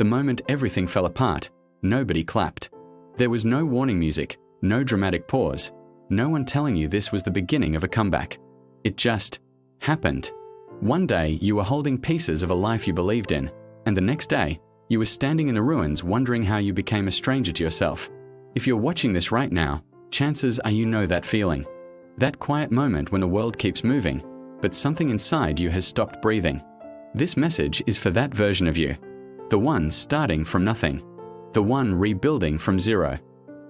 The moment everything fell apart, nobody clapped. There was no warning music, no dramatic pause, no one telling you this was the beginning of a comeback. It just happened. One day, you were holding pieces of a life you believed in, and the next day, you were standing in the ruins wondering how you became a stranger to yourself. If you're watching this right now, chances are you know that feeling. That quiet moment when the world keeps moving, but something inside you has stopped breathing. This message is for that version of you. The one starting from nothing. The one rebuilding from zero.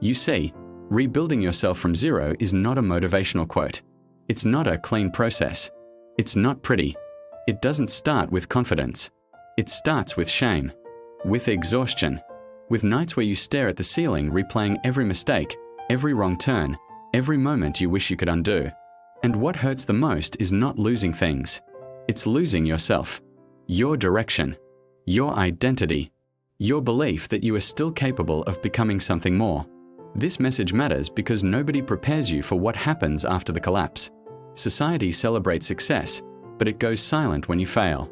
You see, rebuilding yourself from zero is not a motivational quote. It's not a clean process. It's not pretty. It doesn't start with confidence. It starts with shame, with exhaustion, with nights where you stare at the ceiling replaying every mistake, every wrong turn, every moment you wish you could undo. And what hurts the most is not losing things. It's losing yourself, your direction, your identity, your belief that you are still capable of becoming something more. This message matters because nobody prepares you for what happens after the collapse. Society celebrates success, but it goes silent when you fail.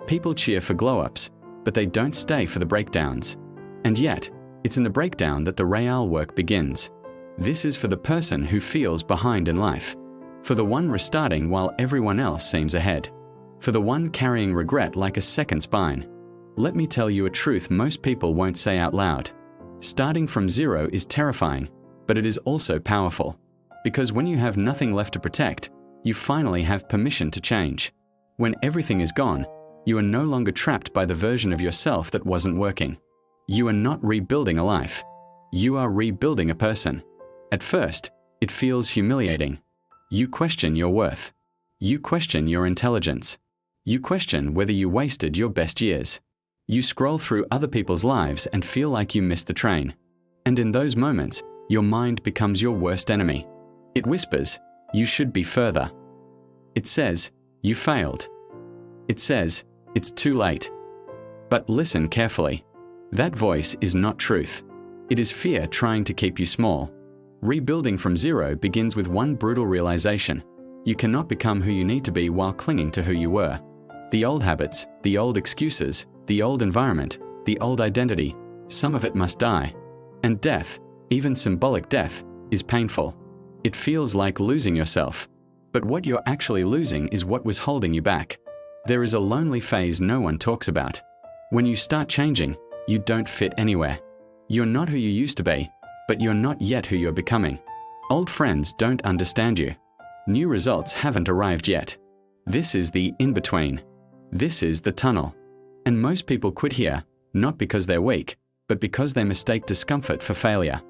People cheer for glow-ups, but they don't stay for the breakdowns. And yet, it's in the breakdown that the real work begins. This is for the person who feels behind in life, for the one restarting while everyone else seems ahead, for the one carrying regret like a second spine. Let me tell you a truth most people won't say out loud. Starting from zero is terrifying, but it is also powerful. Because when you have nothing left to protect, you finally have permission to change. When everything is gone, you are no longer trapped by the version of yourself that wasn't working. You are not rebuilding a life. You are rebuilding a person. At first, it feels humiliating. You question your worth. You question your intelligence. You question whether you wasted your best years. You scroll through other people's lives and feel like you missed the train. And in those moments, your mind becomes your worst enemy. It whispers, you should be further. It says, you failed. It says, it's too late. But listen carefully. That voice is not truth. It is fear trying to keep you small. Rebuilding from zero begins with one brutal realization. You cannot become who you need to be while clinging to who you were. The old habits, the old excuses, the old environment, the old identity, some of it must die. And death, even symbolic death, is painful. It feels like losing yourself. But what you're actually losing is what was holding you back. There is a lonely phase no one talks about. When you start changing, you don't fit anywhere. You're not who you used to be, but you're not yet who you're becoming. Old friends don't understand you. New results haven't arrived yet. This is the in-between. This is the tunnel. And most people quit here, not because they're weak, but because they mistake discomfort for failure.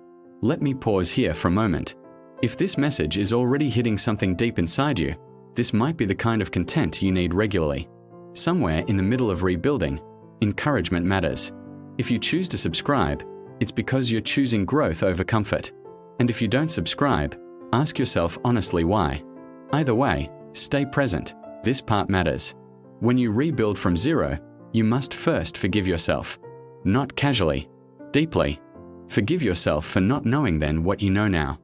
Let me pause here for a moment. If this message is already hitting something deep inside you, this might be the kind of content you need regularly. Somewhere in the middle of rebuilding, encouragement matters. If you choose to subscribe, it's because you're choosing growth over comfort. And if you don't subscribe, ask yourself honestly why. Either way, stay present. This part matters. When you rebuild from zero, you must first forgive yourself. Not casually, deeply. Forgive yourself for not knowing then what you know now.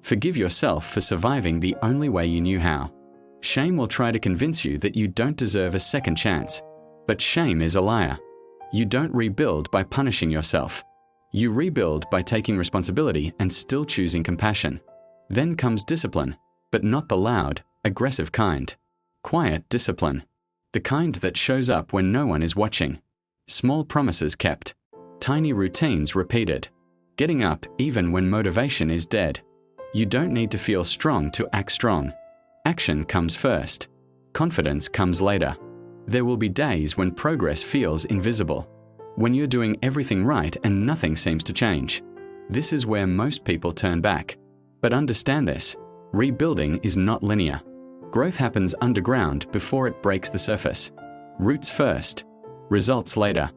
Forgive yourself for surviving the only way you knew how. Shame will try to convince you that you don't deserve a second chance. But shame is a liar. You don't rebuild by punishing yourself. You rebuild by taking responsibility and still choosing compassion. Then comes discipline, but not the loud, aggressive kind. Quiet discipline. The kind that shows up when no one is watching. Small promises kept. Tiny routines repeated. Getting up even when motivation is dead. You don't need to feel strong to act strong. Action comes first. Confidence comes later. There will be days when progress feels invisible. When you're doing everything right and nothing seems to change. This is where most people turn back. But understand this, rebuilding is not linear. Growth happens underground before it breaks the surface. Roots first, results later.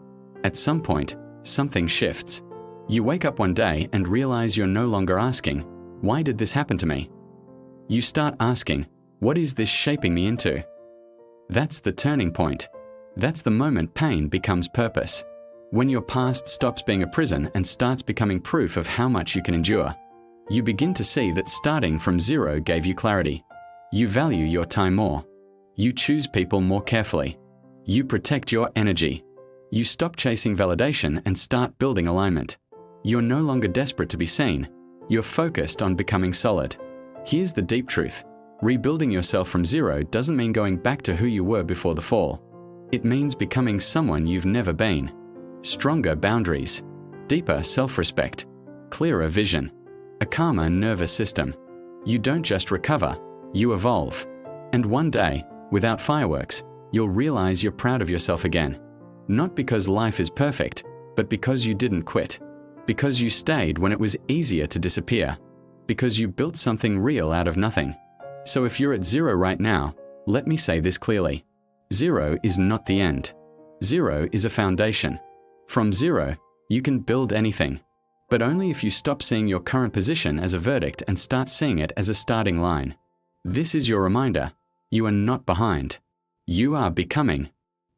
At some point, something shifts. You wake up one day and realize you're no longer asking, why did this happen to me? You start asking, what is this shaping me into? That's the turning point. That's the moment pain becomes purpose. When your past stops being a prison and starts becoming proof of how much you can endure. You begin to see that starting from zero gave you clarity. You value your time more. You choose people more carefully. You protect your energy. You stop chasing validation and start building alignment. You're no longer desperate to be seen. You're focused on becoming solid. Here's the deep truth. Rebuilding yourself from zero doesn't mean going back to who you were before the fall. It means becoming someone you've never been. Stronger boundaries, deeper self-respect, clearer vision, a calmer nervous system. You don't just recover, you evolve. And one day, without fireworks, you'll realize you're proud of yourself again. Not because life is perfect, but because you didn't quit. Because you stayed when it was easier to disappear. Because you built something real out of nothing. So if you're at zero right now, let me say this clearly. Zero is not the end. Zero is a foundation. From zero, you can build anything. But only if you stop seeing your current position as a verdict and start seeing it as a starting line. This is your reminder. You are not behind. You are becoming.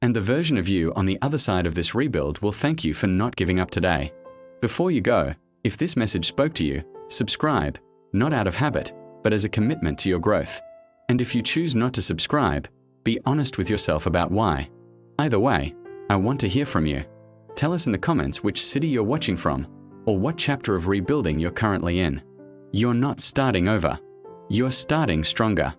And the version of you on the other side of this rebuild will thank you for not giving up today. Before you go, if this message spoke to you, subscribe, not out of habit, but as a commitment to your growth. And if you choose not to subscribe, be honest with yourself about why. Either way, I want to hear from you. Tell us in the comments which city you're watching from, or what chapter of rebuilding you're currently in. You're not starting over. You're starting stronger.